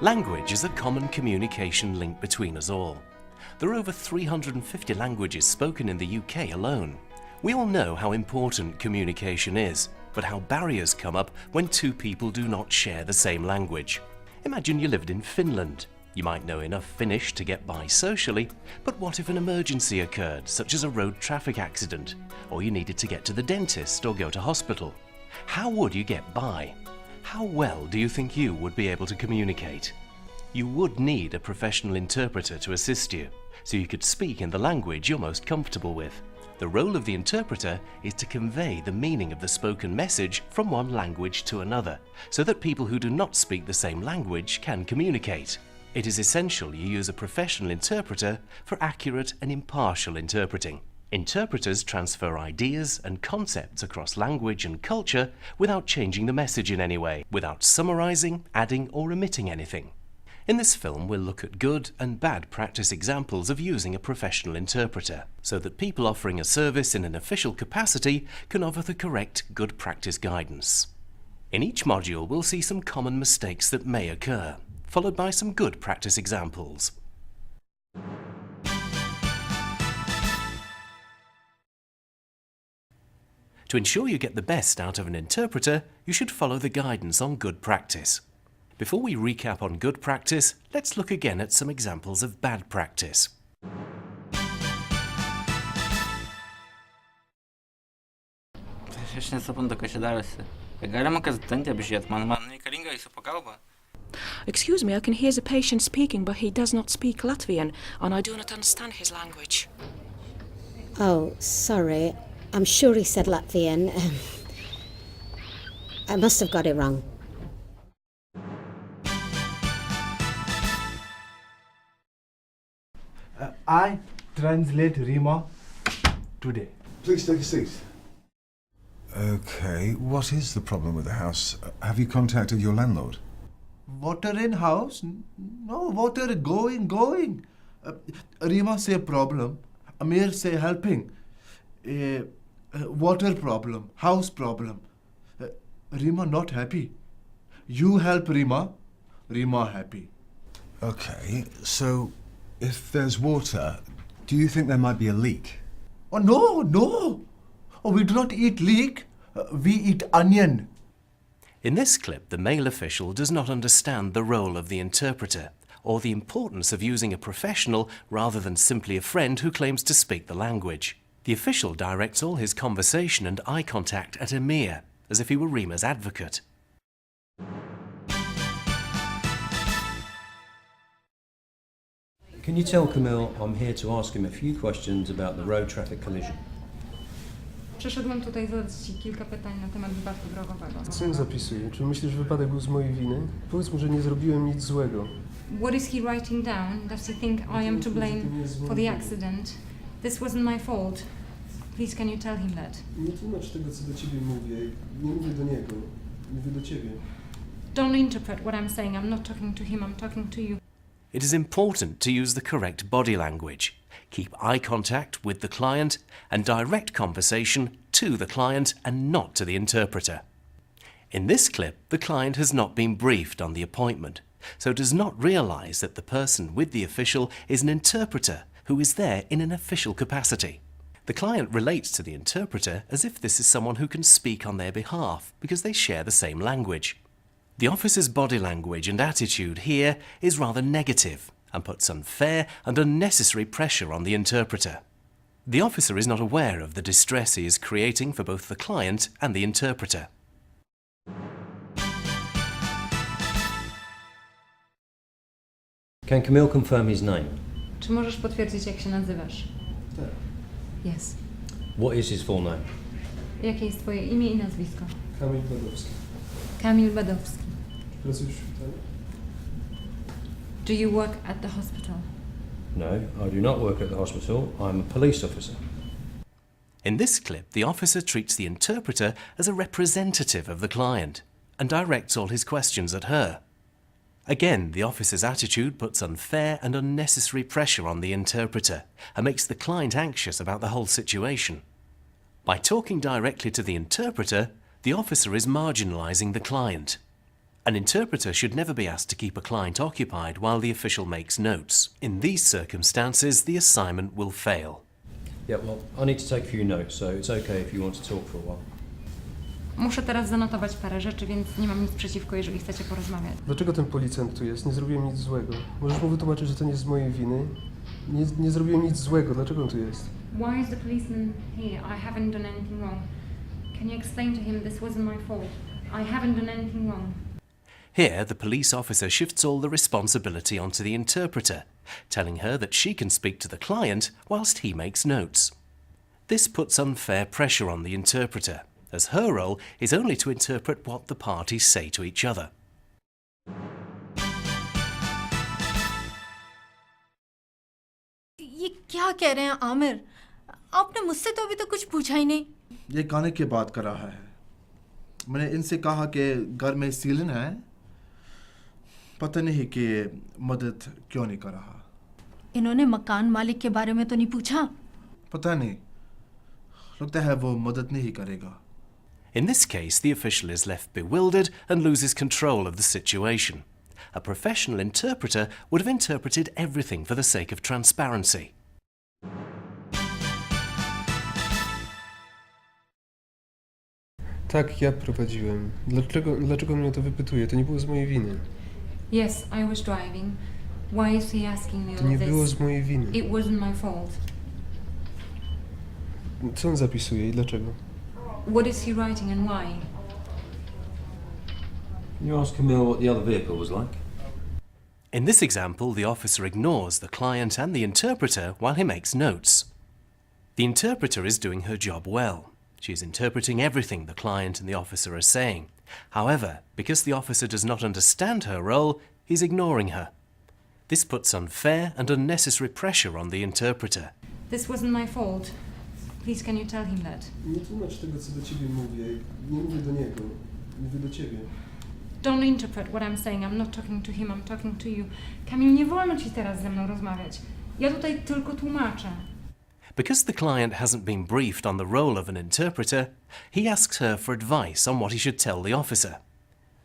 Language is a common communication link between us all. There are over 350 languages spoken in the UK alone. We all know how important communication is, but how barriers come up when two people do not share the same language. Imagine you lived in Finland. You might know enough Finnish to get by socially, but what if an emergency occurred, such as a road traffic accident, or you needed to get to the dentist or go to hospital? How would you get by? How well do you think you would be able to communicate? You would need a professional interpreter to assist you, so you could speak in the language you're most comfortable with. The role of the interpreter is to convey the meaning of the spoken message from one language to another, so that people who do not speak the same language can communicate. It is essential you use a professional interpreter for accurate and impartial interpreting. Interpreters transfer ideas and concepts across language and culture without changing the message in any way, without summarizing, adding or omitting anything. In this film, we'll look at good and bad practice examples of using a professional interpreter, so that people offering a service in an official capacity can offer the correct good practice guidance. In each module, we'll see some common mistakes that may occur, followed by some good practice examples. To ensure you get the best out of an interpreter, you should follow the guidance on good practice. Before we recap on good practice, let's look again at some examples of bad practice. Aš nesuprantu, kas čia darosi. Galima kas dantį apžiūrėti, man reikalinga jūsų pagalba. Excuse me, I can hear the patient speaking, but he does not speak Latvian, and I do not understand his language. Oh, sorry. I'm sure he said Latvian. I must have got it wrong. I translate Rima today. Please take a seat. Okay, what is the problem with the house? Have you contacted your landlord? Water in house? No, water going. Rima say problem. Amir say helping. Water problem. House problem. Rima not happy. You help Rima. Rima happy. Okay, so if there's water, do you think there might be a leak? Oh, no. Oh, we do not eat leek. We eat onion. In this clip, the male official does not understand the role of the interpreter, or the importance of using a professional rather than simply a friend who claims to speak the language. The official directs all his conversation and eye contact at Amir, as if he were Rima's advocate. Can you tell Camille I'm here to ask him a few questions about the road traffic collision? Przyszedłem tutaj zadać Ci kilka pytań na temat wypadku drogowego. Co on zapisuje? Czy myślisz, że wypadek był z mojej winy? Powiedz mu, że nie zrobiłem nic złego. What is he writing down? Does he think I am to blame for the accident? This wasn't my fault. Please, can you tell him that? Nie tłumacz tego, co do ciebie mówię. Nie mówię do niego. Mówię do ciebie. Don't interpret what I'm saying. I'm not talking to him, I'm talking to you. It is important to use the correct body language. Keep eye contact with the client and direct conversation to the client and not to the interpreter. In this clip, the client has not been briefed on the appointment, so does not realise that the person with the official is an interpreter who is there in an official capacity. The client relates to the interpreter as if this is someone who can speak on their behalf because they share the same language. The officer's body language and attitude here is rather negative and puts unfair and unnecessary pressure on the interpreter. The officer is not aware of the distress he is creating for both the client and the interpreter. Can Camille confirm his name? Czy możesz potwierdzić, jak się nazywasz? Tak. Yes. What is his full name? Jakie jest Twoje imię i nazwisko? Kamil Badowski. Kamil Badowski. Pracujesz w szpitalu? Do you work at the hospital? No, I do not work at the hospital. I'm a police officer. In this clip, the officer treats the interpreter as a representative of the client and directs all his questions at her. Again, the officer's attitude puts unfair and unnecessary pressure on the interpreter and makes the client anxious about the whole situation. By talking directly to the interpreter, the officer is marginalising the client. An interpreter should never be asked to keep a client occupied while the official makes notes. In these circumstances, the assignment will fail. Yeah, well, I need to take a few notes, so it's okay if you want to talk for a while. Muszę teraz zanotować parę rzeczy, więc nie mam nic przeciwko, jeżeli chcecie porozmawiać. Dlaczego ten policjant tu jest? Nie zrobiłem nic złego. Możesz mu wytłumaczyć, że to nie z mojej winy? Nie zrobiłem nic złego. Dlaczego on tu jest? Why is the policeman here? I haven't done anything wrong. Can you explain to him this wasn't my fault? I haven't done anything wrong. Here, the police officer shifts all the responsibility onto the interpreter, telling her that she can speak to the client whilst he makes notes. This puts unfair pressure on the interpreter, as her role is only to interpret what the parties say to each other. ये क्या कह रहे हैं आमिर? आपने मुझसे तो अभी तो कुछ पूछा ही नहीं। ये गाने की बात कर रहा है। मैंने इनसे कहा कि घर में सीलन है, पता नहीं कि मदद क्यों नहीं कर रहा। इन्होंने मकान मालिक के बारे में तो नहीं पूछा? पता नहीं, लगता है वो मदद नहीं करेगा। In this case, the official is left bewildered and loses control of the situation. A professional interpreter would have interpreted everything for the sake of transparency. Tak, ja prowadziłem. Dlaczego mnie to wypytuje? To nie było z mojej winy. Yes, I was driving. Why is he asking me To all nie było this? z mojej winy. It wasn't my fault. Co on zapisuje i dlaczego? What is he writing and why? Can you ask Camille what the other vehicle was like? In this example, the officer ignores the client and the interpreter while he makes notes. The interpreter is doing her job well. She is interpreting everything the client and the officer are saying. However, because the officer does not understand her role, he's ignoring her. This puts unfair and unnecessary pressure on the interpreter. This wasn't my fault. Please, can you tell him that? Nie tłumacz tego, co do ciebie mówię. Nie mówię do niego. Mówię do ciebie. Don't interpret what I'm saying. I'm not talking to him, I'm talking to you. Kamil, nie wolno ci teraz ze mną rozmawiać. Ja tutaj tylko tłumaczę. Because the client hasn't been briefed on the role of an interpreter, he asks her for advice on what he should tell the officer.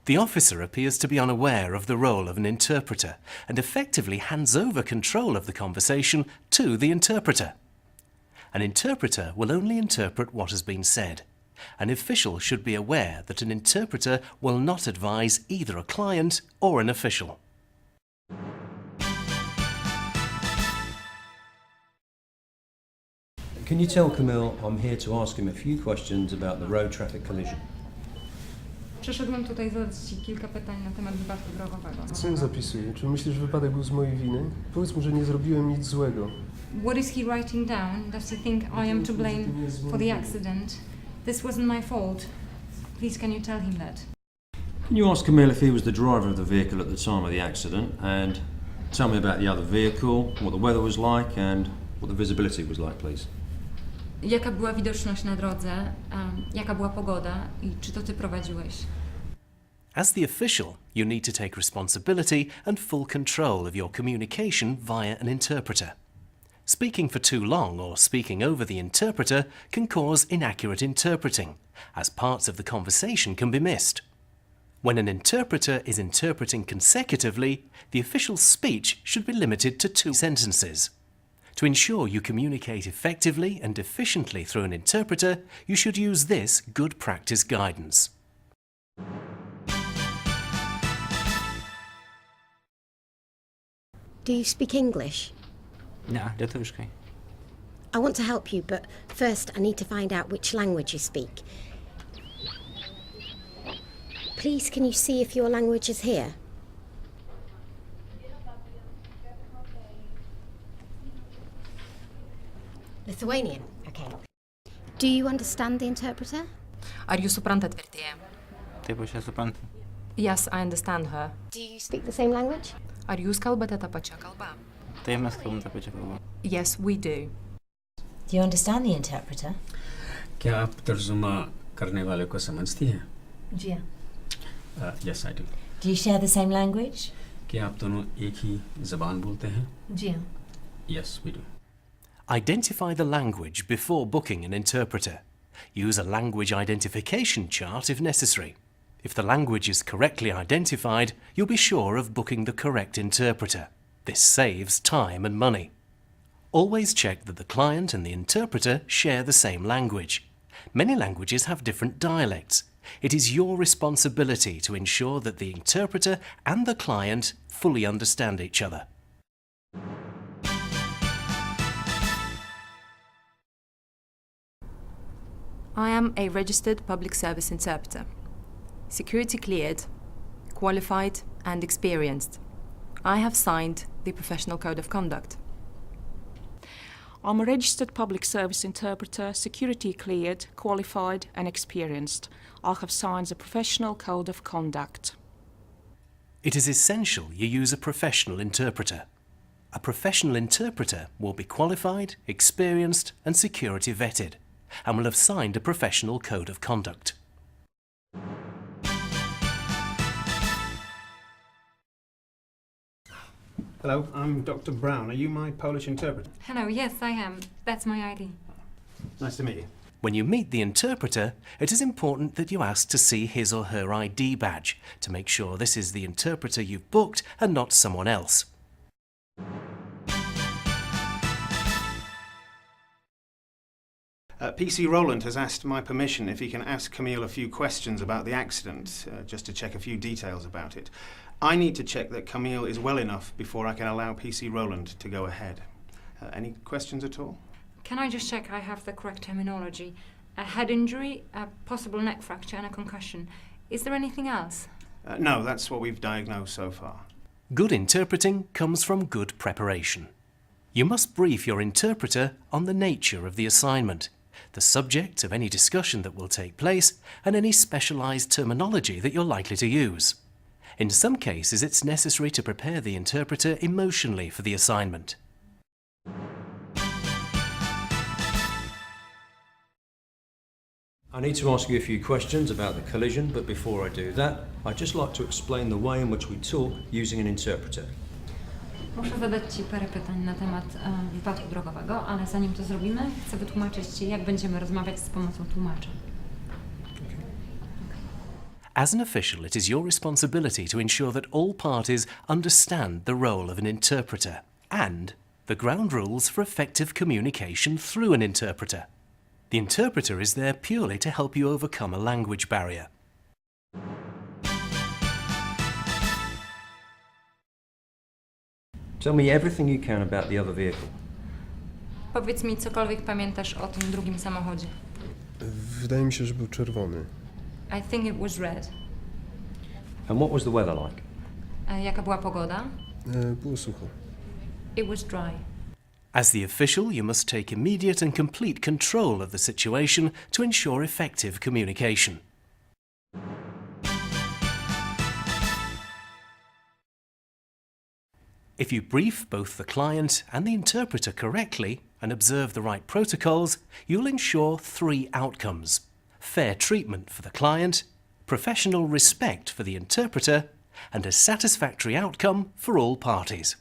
The officer appears to be unaware of the role of an interpreter and effectively hands over control of the conversation to the interpreter. An interpreter will only interpret what has been said. An official should be aware that an interpreter will not advise either a client or an official. Can you tell Camille I'm here to ask him a few questions about the road traffic collision? Przyszedłem tutaj zadać ci kilka pytań na temat wypadku drogowego. Co on zapisuje? Czy myślisz, że wypadek był z mojej winy? Powiedz mu, że nie zrobiłem nic złego. What is he writing down? Does he think I am to blame for the accident? This wasn't my fault. Please, can you tell him that? Can you ask Camille if he was the driver of the vehicle at the time of the accident, and tell me about the other vehicle, what the weather was like, and what the visibility was like, please? Jaka była widoczność na drodze? Jaka była pogoda? I czy to ty prowadziłeś? As the official, you need to take responsibility and full control of your communication via an interpreter. Speaking for too long or speaking over the interpreter can cause inaccurate interpreting, as parts of the conversation can be missed. When an interpreter is interpreting consecutively, the official's speech should be limited to 2 sentences. To ensure you communicate effectively and efficiently through an interpreter, you should use this good practice guidance. Do you speak English? لا ليتوشكي. I want to help you, but first I need to find out which language you speak. Please, can you see if your language is here? Lithuanian, okay. Do you understand the interpreter? Ar jūs suprantat vertėją? Taip, aš ją suprantu. Yes, I understand her. Do you speak the same language? Ar jūs kalbate tą pačią kalbą? Taip, mes kalbam tą pačią kalbą. Yes, we do. Do you understand the interpreter? क्या आप तर्जुमा करने वाले को समझती हैं? जी हाँ. Yes, I do. Do you share the same language? क्या आप दोनों एक ही ज़बान बोलते हैं? जी हाँ. Yes, we do. Identify the language before booking an interpreter. Use a language identification chart if necessary. If the language is correctly identified, you'll be sure of booking the correct interpreter. This saves time and money. Always check that the client and the interpreter share the same language. Many languages have different dialects. It is your responsibility to ensure that the interpreter and the client fully understand each other. I am a registered public service interpreter, security cleared, qualified and experienced. I have signed the Professional Code of Conduct. I'm a registered public service interpreter, security cleared, qualified and experienced. I have signed the Professional Code of Conduct. It is essential you use a professional interpreter. A professional interpreter will be qualified, experienced and security vetted, and will have signed a professional code of conduct. Hello, I'm Dr. Brown. Are you my Polish interpreter? Hello, yes, I am. That's my ID. Nice to meet you. When you meet the interpreter, it is important that you ask to see his or her ID badge to make sure this is the interpreter you've booked and not someone else. PC Roland has asked my permission if he can ask Camille a few questions about the accident, just to check a few details about it. I need to check that Camille is well enough before I can allow PC Roland to go ahead. Any questions at all? Can I just check I have the correct terminology? A head injury, a possible neck fracture and a concussion. Is there anything else? No, that's what we've diagnosed so far. Good interpreting comes from good preparation. You must brief your interpreter on the nature of the assignment, the subject of any discussion that will take place, and any specialised terminology that you're likely to use. In some cases, it's necessary to prepare the interpreter emotionally for the assignment. I need to ask you a few questions about the collision, but before I do that, I'd just like to explain the way in which we talk using an interpreter. Muszę zadać Ci parę pytań na temat wypadku drogowego, ale zanim to zrobimy, chcę wytłumaczyć Ci, jak będziemy rozmawiać z pomocą tłumacza. As an official, it is your responsibility to ensure that all parties understand the role of an interpreter and the ground rules for effective communication through an interpreter. The interpreter is there purely to help you overcome a language barrier. Tell me everything you can about the other vehicle. Powiedz mi cokolwiek pamiętasz o tym drugim samochodzie. Wydaje mi się, że był czerwony. I think it was red. And what was the weather like? Jaka była pogoda? Było sucho. It was dry. As the official, you must take immediate and complete control of the situation to ensure effective communication. If you brief both the client and the interpreter correctly and observe the right protocols, you'll ensure 3 outcomes: fair treatment for the client, professional respect for the interpreter, and a satisfactory outcome for all parties.